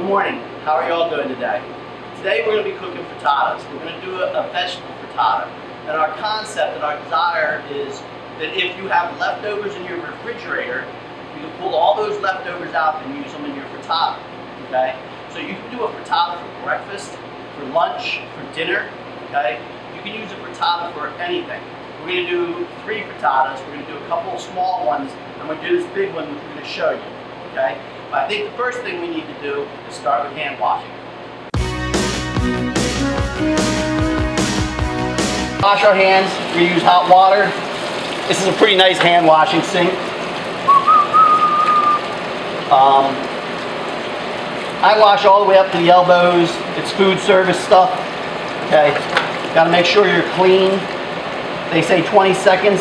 morning. How are you all doing today? Today we're going to be cooking frittatas. We're going to do a vegetable frittata. And our concept and our desire is that if you have leftovers in your refrigerator, you can pull all those leftovers out and use them in your frittata. Okay? So you can do a frittata for breakfast, for lunch, for dinner. Okay? You can use a frittata for anything. We're going to do 3 frittatas. We're going to do a couple of small ones, and we're going to do this big one, which we're going to show you. Okay? But I think the first thing we need to do is start with hand washing. Wash our hands. We use hot water. This is a pretty nice hand washing sink. I wash all the way up to the elbows. It's food service stuff. Okay, got to make sure you're clean. They say 20 seconds.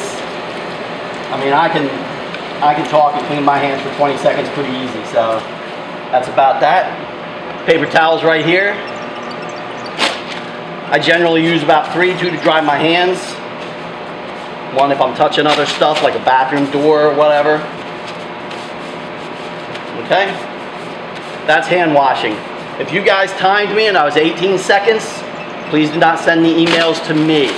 I mean, I can talk and clean my hands for 20 seconds pretty easy. So that's about that. Paper towels right here. I generally use about 3, 2 to dry my hands. 1 if I'm touching other stuff like a bathroom door or whatever. Okay, that's hand washing. If you guys timed me and I was 18 seconds, please do not send the emails to me.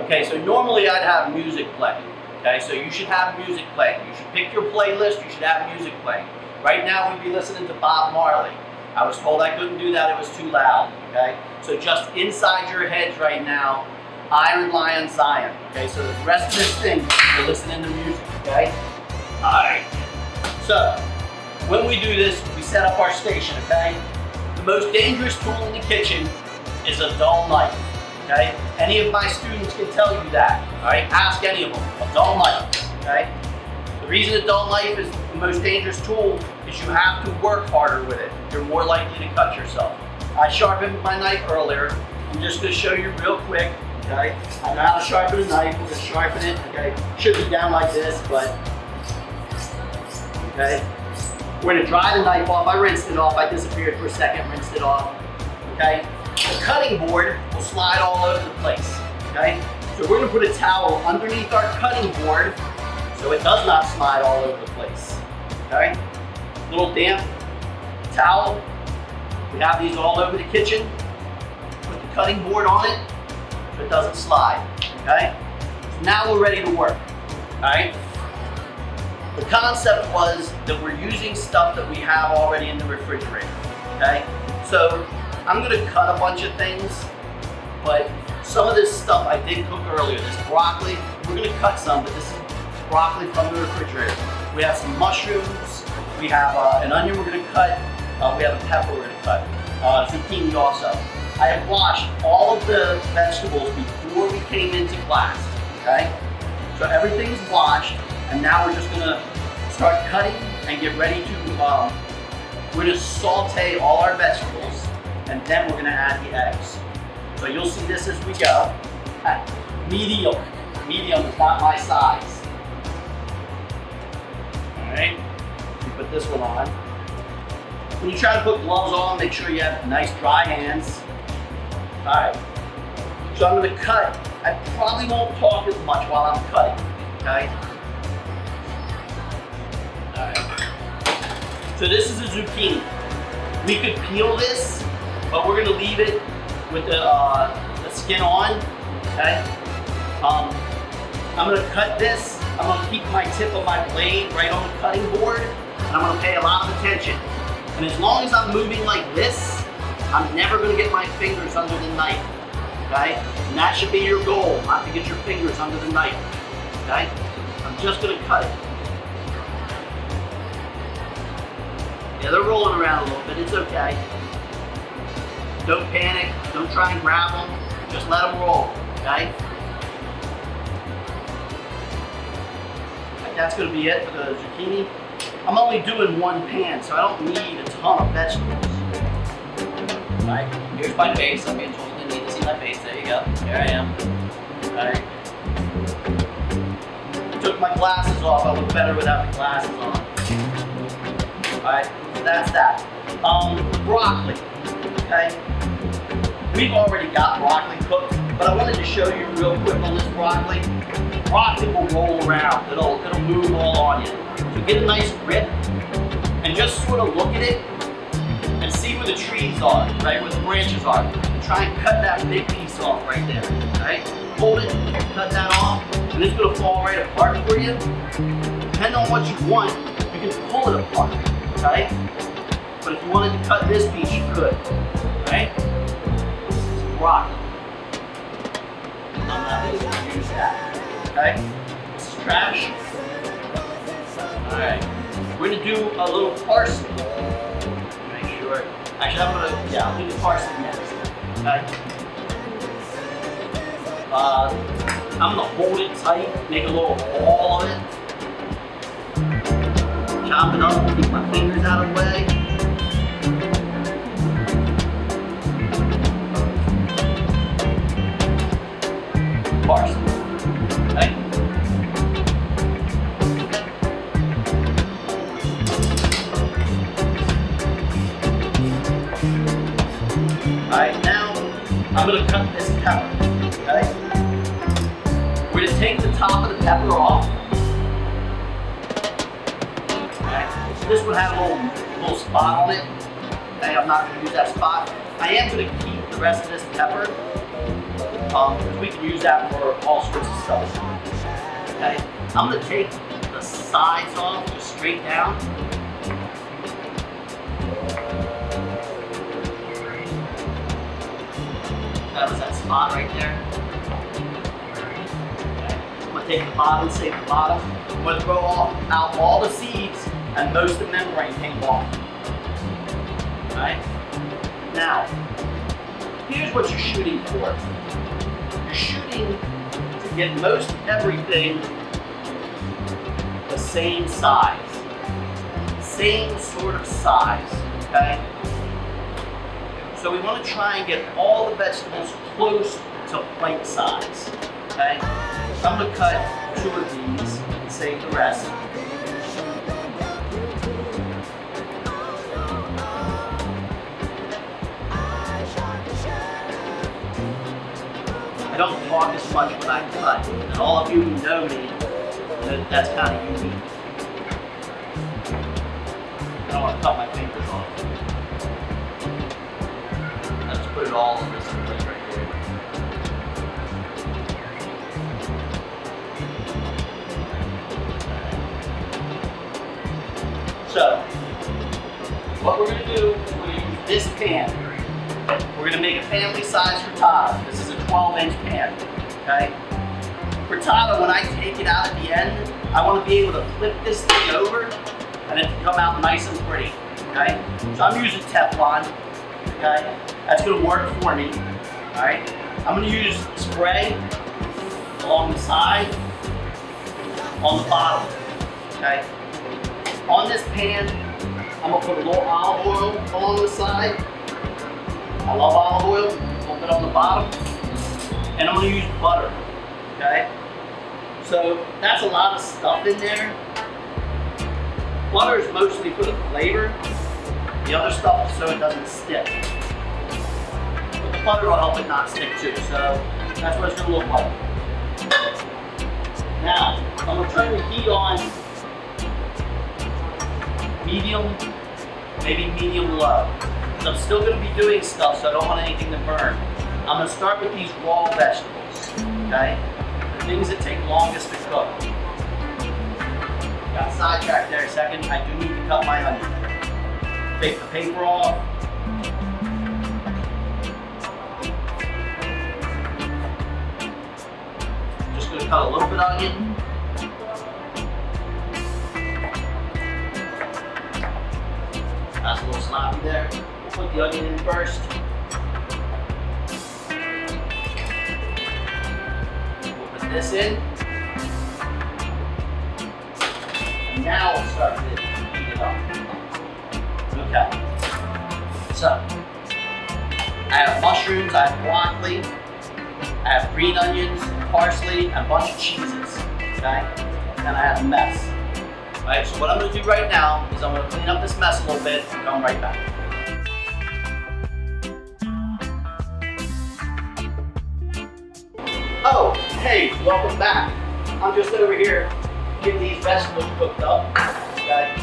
Okay, so normally I'd have music playing. Okay, so you should have music playing. You should pick your playlist, you should have music playing. Right now we'd be listening to Bob Marley. I was told I couldn't do that, it was too loud. Okay, so just inside your heads right now, Iron Lion Zion. Okay, so the rest of this thing, you're listening to music. Okay, alright. So, when we do this, we set up our station. Okay, the most dangerous tool in the kitchen is a dull knife. Okay, any of my students can tell you that. Alright, ask any of them. A dull knife. Okay, the reason a dull knife is the most dangerous tool is you have to work harder with it. You're more likely to cut yourself. I sharpened my knife earlier. I'm just going to show you real quick. Okay, I know how to sharpen a knife. We're going to sharpen it. Okay, should be down like this, but okay. We're going to dry the knife off. I rinsed it off. I disappeared for a second, rinsed it off. Okay, the cutting board will slide all over the place. Okay, so we're going to put a towel underneath our cutting board so it does not slide all over the place. Okay, little damp towel. We have these all over the kitchen. Put the cutting board on it so it doesn't slide. Okay, so now we're ready to work. All right. The concept was that we're using stuff that we have already in the refrigerator. Okay, so I'm going to cut a bunch of things, but some of this stuff I did cook earlier. This broccoli, we're going to cut some, but this is broccoli from the refrigerator. We have some mushrooms. We have an onion we're going to cut. We have a pepper we're going to cut. Zucchini also. I have washed all of the vegetables before we came into class. Okay, so everything's washed, and now we're just going to start cutting and get ready to. We're going to saute all our vegetables, and then we're going to add the eggs. So you'll see this as we go. Medium. Medium is not my size. All right. We put this one on. When you try to put gloves on, make sure you have nice dry hands. All right. So I'm going to cut. I probably won't talk as much while I'm cutting. Okay. All right. So this is a zucchini. We could peel this, but we're going to leave it with the skin on. Okay. I'm going to cut this. I'm going to keep my tip of my blade right on the cutting board, and I'm going to pay a lot of attention. And as long as I'm moving like this, I'm never going to get my fingers under the knife. Okay? And that should be your goal, not to get your fingers under the knife. Okay? I'm just going to cut it. Yeah, they're rolling around a little bit. It's okay. Don't panic. Don't try and grab them. Just let them roll. Okay? That's going to be it for the zucchini. I'm only doing 1 pan, so I don't need a ton of vegetables. Alright, here's my face. I'm being told you need to see my face. There you go. Here I am. Alright. I took my glasses off. I look better without the glasses on. Alright, so that's that. Broccoli. Okay? We've already got broccoli cooked. But I wanted to show you real quick on this broccoli. Broccoli will roll around. It'll move all on you. So get a nice grip and just sort of look at it and see where the trees are, right? Where the branches are. And try and cut that big piece off right there, right? Hold it, cut that off, and it's gonna fall right apart for you. Depending on what you want, you can pull it apart, okay? But if you wanted to cut this piece, you could, right? It's broccoli. I'm not going to use that, okay? This is trash. All right, we're gonna do a little parsley. Make sure. Actually, I'll do the parsley next, okay? I'm gonna hold it tight, make a little ball of it. Chop it up, keep my fingers out of the way. Parsley, okay? Alright, now I'm gonna cut this pepper, okay? We're gonna take the top of the pepper off. Okay. This would have a little spot on it. Okay, I'm not gonna use that spot. I am gonna keep the rest of this pepper because we can use that for all sorts of stuff. Okay, I'm gonna take the sides off, just straight down. That was that spot right there. I'm gonna take the bottom, save the bottom. I'm gonna throw out all the seeds and most of the membrane came off. Alright? Now, here's what you're shooting for. You're shooting to get most everything the same size. Same sort of size, okay? So we want to try and get all the vegetables close to plate size, okay? So I'm going to cut 2 of these and save the rest. I don't talk as much when I cut, and all of you who know me, that's kind of unique. I don't want to cut my fingers off. Let's put it all on this plate right here. So, what we're going to do is we're going to use this pan. We're going to make a family size frittata. This is a 12-inch pan, okay? Frittata, when I take it out at the end, I want to be able to flip this thing over and it to come out nice and pretty, okay? So I'm using Teflon, okay? That's going to work for me, all right? I'm going to use spray along the side, on the bottom, okay? On this pan, I'm going to put a little olive oil along the side. I love olive oil, a little bit on the bottom. And I'm going to use butter, okay? So that's a lot of stuff in there. Butter is mostly for the flavor. The other stuff is so it doesn't stick. But the butter will help it not stick too, so that's what it's going to look like. Now, I'm going to turn the heat on medium, maybe medium low. Because I'm still going to be doing stuff, so I don't want anything to burn. I'm going to start with these raw vegetables, okay? The things that take longest to cook. Got sidetracked there a second. I do need to cut my onion. Take the paper off. Just going to cut a little bit of onion. That's a little sloppy there. We'll put the onion in first. This in, and now we'll start to heat it up. Okay, so I have mushrooms, I have broccoli, I have green onions, parsley, and a bunch of cheeses, okay, and I have a mess. All right, so what I'm going to do right now is I'm going to clean up this mess a little bit and come right back. Hey, welcome back. I'm just over here getting these vegetables cooked up. Okay.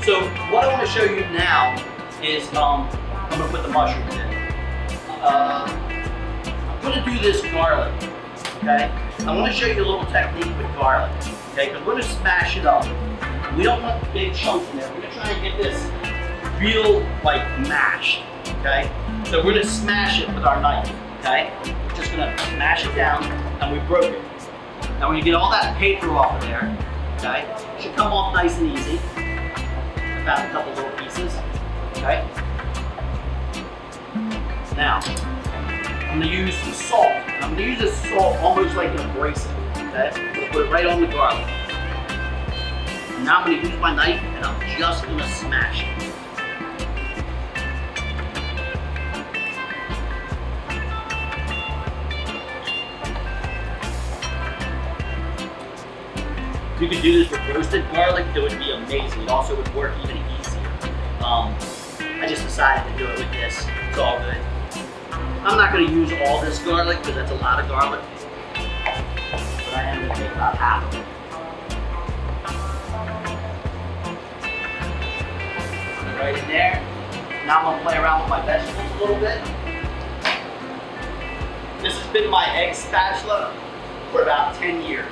So what I want to show you now is I'm gonna put the mushrooms in. I'm gonna do this garlic. Okay. I want to show you a little technique with garlic. Okay, because we're gonna smash it up. We don't want big chunks in there. We're gonna try and get this real like mashed. Okay. So we're gonna smash it with our knife. Okay. We're just gonna smash it down, and we broke it. Now when you get all that paper off of there, okay, it should come off nice and easy. I found a couple little pieces, okay. Now, I'm gonna use some salt. And I'm gonna use this salt almost like an abrasive, okay. I'm gonna put it right on the garlic. Now I'm gonna use my knife and I'm just gonna smash it. If you could do this with roasted garlic, it would be amazing. It also would work even easier. I just decided to do it with this. It's all good. I'm not going to use all this garlic because that's a lot of garlic. But I am going to take about half of it. Put it right in there. Now I'm going to play around with my vegetables a little bit. This has been my egg spatula for about 10 years.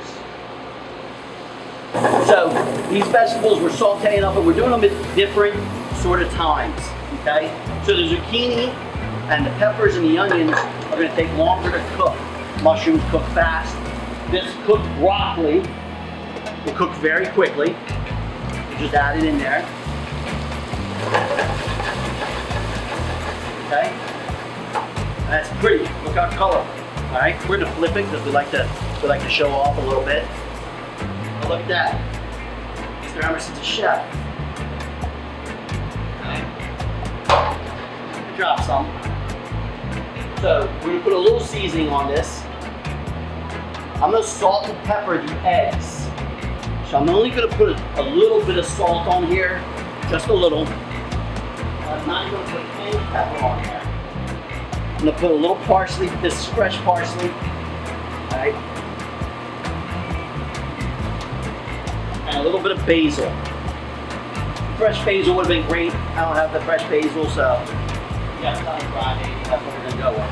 So these vegetables we're sauteing up, and we're doing them at different sort of times, okay? So the zucchini and the peppers and the onions are gonna take longer to cook. Mushrooms cook fast. This cooked broccoli will cook very quickly. You just add it in there. Okay? That's pretty, look how colorful. All right, we're gonna flip it because we like to show off a little bit. Look at that. Mr. Emerson's a chef. Okay. Drop some. So we're gonna put a little seasoning on this. I'm gonna salt and pepper the eggs. So I'm only gonna put a little bit of salt on here, just a little. I'm not gonna put any pepper on there. I'm gonna put a little parsley, this fresh parsley. All right. And a little bit of basil. Fresh basil would have been great. I don't have the fresh basil, so yeah, it's not Friday. That's what we're gonna go with.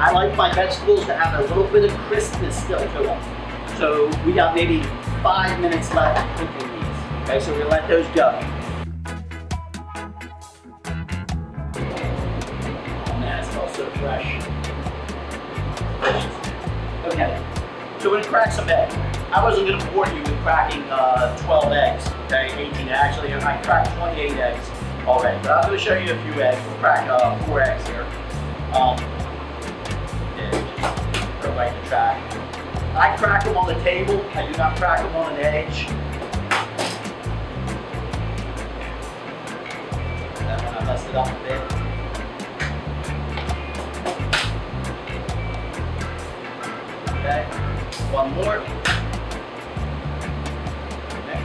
I like my vegetables to have a little bit of crispness still to them. So we got maybe 5 minutes left of cooking these. Okay, so we're gonna let those go. Oh man, it smells so fresh. Okay, so we're gonna crack some eggs. I wasn't gonna bore you with cracking 12 eggs, okay, 18. Actually, I cracked 28 eggs already, but I'm gonna show you a few eggs. We'll crack 4 eggs here. Throw right in the track. I crack them on the table. I do not crack them on an edge. That one I messed it up a bit. Okay, one more. Okay.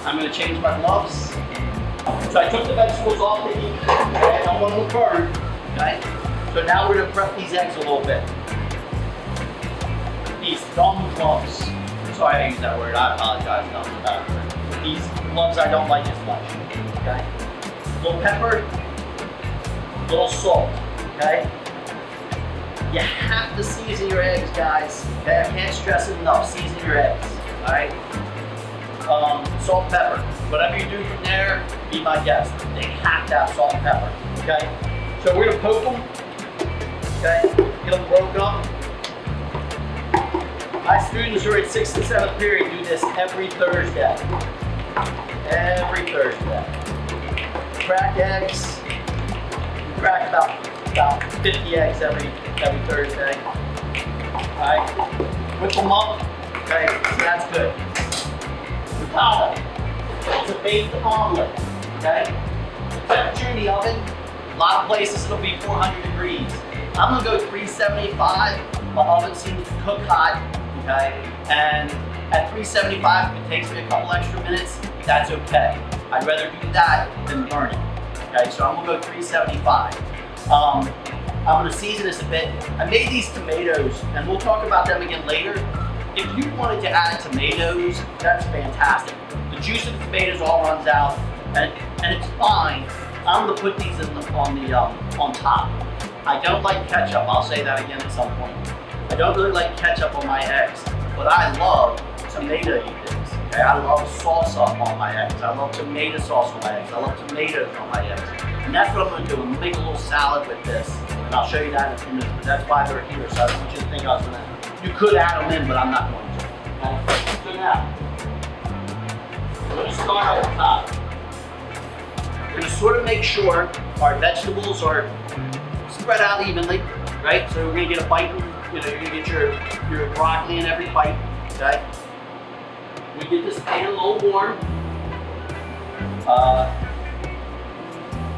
I'm going to change my gloves. So I took the vegetables off the heat. Okay, I don't want them to burn. Okay. So now we're going to prep these eggs a little bit. These thumb gloves. Sorry I used that word. I apologize. Nothing about it. These gloves I don't like as much. Okay. A little pepper. A little salt. Okay. You have to season your eggs, guys. Okay, I can't stress it enough. Season your eggs. All right. Salt, pepper. Whatever you do from there, be my guest. They have to have salt and pepper. Okay. So we're gonna poke them. Okay. Get them broke up. My students who are in 6th and 7th period do this every Thursday. Every Thursday. Crack eggs. Crack about 50 eggs every Thursday. Alright, whip them up. Okay, so that's good. Frittata. It's a baked omelet. Okay? Temperature in the oven, a lot of places it'll be 400 degrees. I'm gonna go 375. My oven seems to cook hot. Okay? And at 375, if it takes me a couple extra minutes, that's okay. I'd rather do that than burn it. Okay, so I'm gonna go 375. I'm gonna season this a bit. I made these tomatoes, and we'll talk about them again later. If you wanted to add tomatoes, that's fantastic. The juice of the tomatoes all runs out, and it's fine. I'm gonna put these on top. I don't like ketchup. I'll say that again at some point. I don't really like ketchup on my eggs, but I love tomato things. Okay, I love salsa on my eggs. I love tomato sauce on my eggs. I love tomatoes on my eggs, and that's what I'm gonna do. I'm gonna make a little salad with this, and I'll show you that in a few minutes. But that's why they're here. So I don't want you to think I was gonna. You could add them in, but I'm not going to. Okay? So now, we're going to start at the top. We're going to sort of make sure our vegetables are spread out evenly, right? So we're going to get a bite, you're going to get your broccoli in every bite, okay? We get this pan a little warm.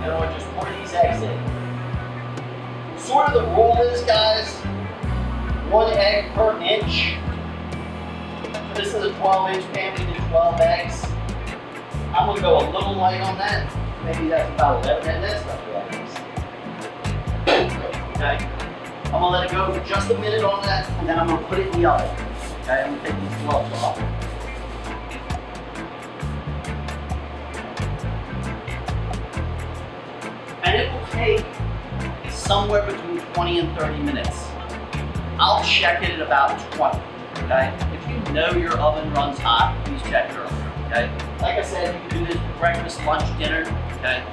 And we'll just pour these eggs in. Sort of the rule is, guys, 1 egg per inch. So this is a 12-inch pan, we did 12 eggs. I'm gonna go a little light on that. Maybe that's about 11 eggs. Okay. I'm gonna let it go for just a minute on that, and then I'm gonna put it in the oven. Okay, I'm gonna take these gloves off. And it will take somewhere between 20 and 30 minutes. I'll check it at about 20, okay? If you know your oven runs hot, please check your oven, okay? Like I said, you can do this for breakfast, lunch, dinner, okay?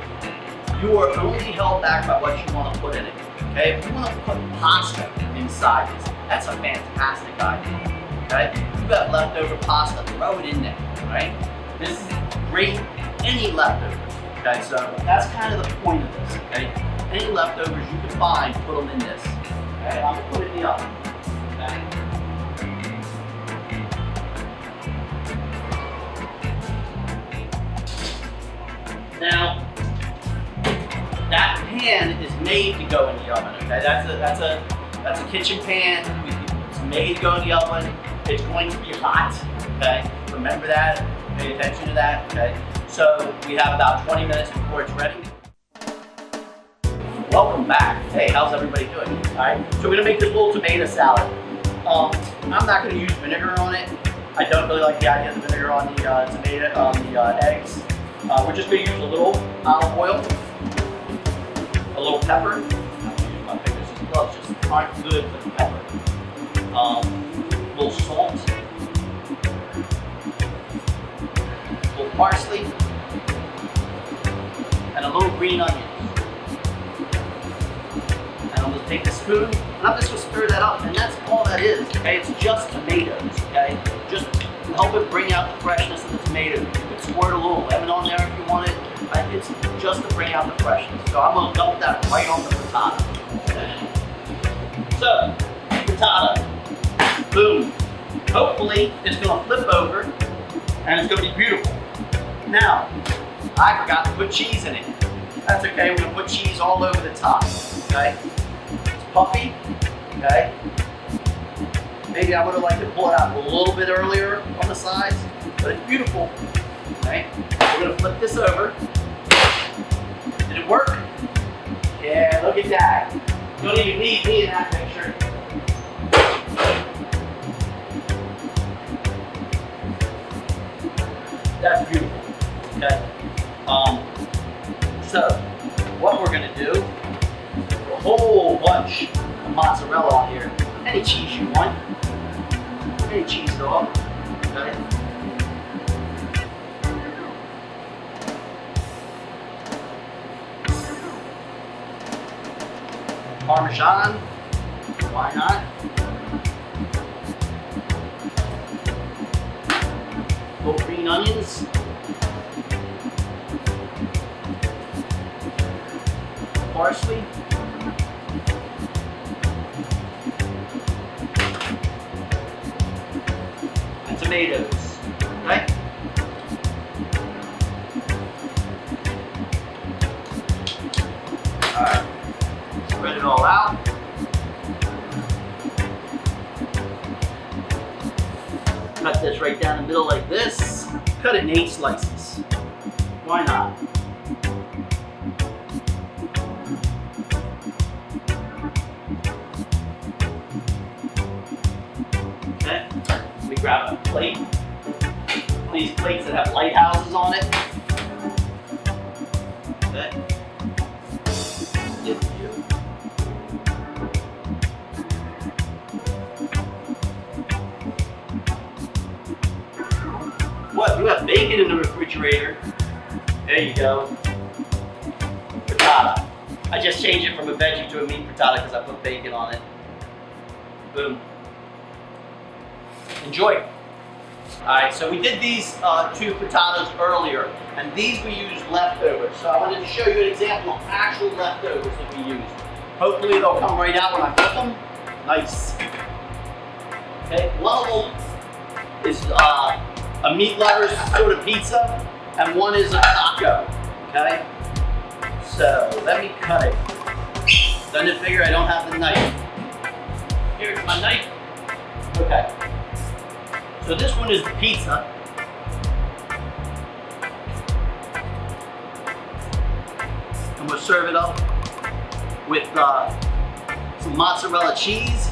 You are only held back by what you want to put in it, okay? If you want to put pasta inside this, that's a fantastic idea, okay? If you got leftover pasta, throw it in there, right? This is great, any leftovers, okay? So that's kind of the point of this, okay? Any leftovers you can find, put them in this. Okay, I'm gonna put it in the oven. Okay. Now, that pan is made to go in the oven. Okay, that's a kitchen pan. It's made to go in the oven. It's going to be hot. Okay, remember that. Pay attention to that. Okay, so we have about 20 minutes before it's ready. Welcome back. Hey, how's everybody doing? All right, so we're gonna make this little tomato salad. I'm not gonna use vinegar on it. I don't really like the idea of the vinegar on the eggs. We're just gonna use a little olive oil, a little pepper. My fingers and gloves just aren't good with the pepper. A little salt, a little parsley, and a little green onion. I'm gonna take the spoon, and I'm just gonna stir that up, and that's all that is, okay? It's just tomatoes, okay? Just help it bring out the freshness of the tomatoes. You can squirt a little lemon on there if you want it. It's just to bring out the freshness. So I'm gonna dump that right on the frittata. So, frittata, boom. Hopefully, it's gonna flip over, and it's gonna be beautiful. Now, I forgot to put cheese in it. That's okay, we're gonna put cheese all over the top, okay? Puffy, okay? Maybe I would have liked to pull it out a little bit earlier on the sides, but it's beautiful, okay? We're gonna flip this over. Did it work? Yeah, look at that. You don't even need me in that picture. That's beautiful, okay? So, what we're gonna do, a whole bunch of mozzarella on here. Any cheese you want. Any cheese at all. Okay. Parmesan. Why not? Little green onions. Parsley. And tomatoes, right? All right, spread it all out. Cut this right down the middle like this. Cut it in 8 slices. Why not? grab a plate. One of these plates that have lighthouses on it. Okay. Good for you. What? You have bacon in the refrigerator. There you go. Frittata. I just changed it from a veggie to a meat frittata because I put bacon on it. Boom. Enjoy. Alright, so we did these two frittatas earlier, and these we used leftovers. So I wanted to show you an example of actual leftovers that we used. Hopefully they'll come right out when I cook them. Nice. Okay, one of them is a meat lovers sort of pizza, and one is a taco. Okay? So let me cut it. Then to figure I don't have the knife. Here's my knife. Okay. So this one is the pizza. And we'll serve it up with some mozzarella cheese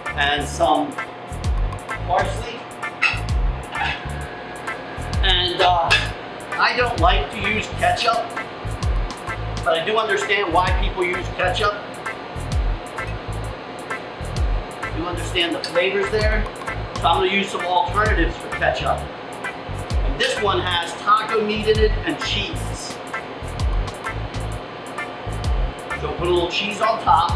and some parsley. And I don't like to use ketchup, but I do understand why people use ketchup. You understand the flavors there? So I'm going to use some alternatives for ketchup. And this one has taco meat in it and cheese. So we'll put a little cheese on top.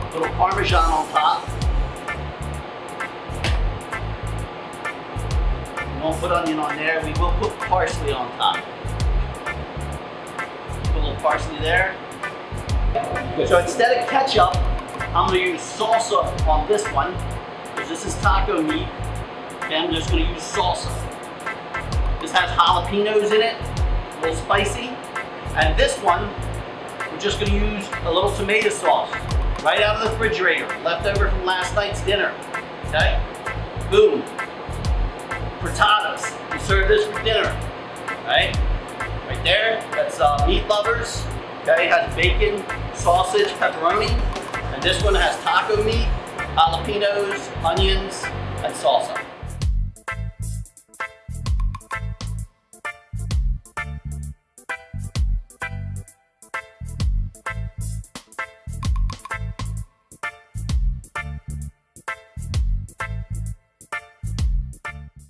A little Parmesan on top. We won't put onion on there. We will put parsley on top. Put a little parsley there. So instead of ketchup, I'm going to use salsa on this one, because this is taco meat, and I'm just going to use salsa. This has jalapenos in it, a little spicy, and this one, we're just going to use a little tomato sauce, right out of the refrigerator, left over from last night's dinner, okay? Boom. Frittatas, we serve this for dinner, right? Right there, that's meat lovers. Okay, it has bacon, sausage, pepperoni, and this one has taco meat, jalapenos, onions, and salsa.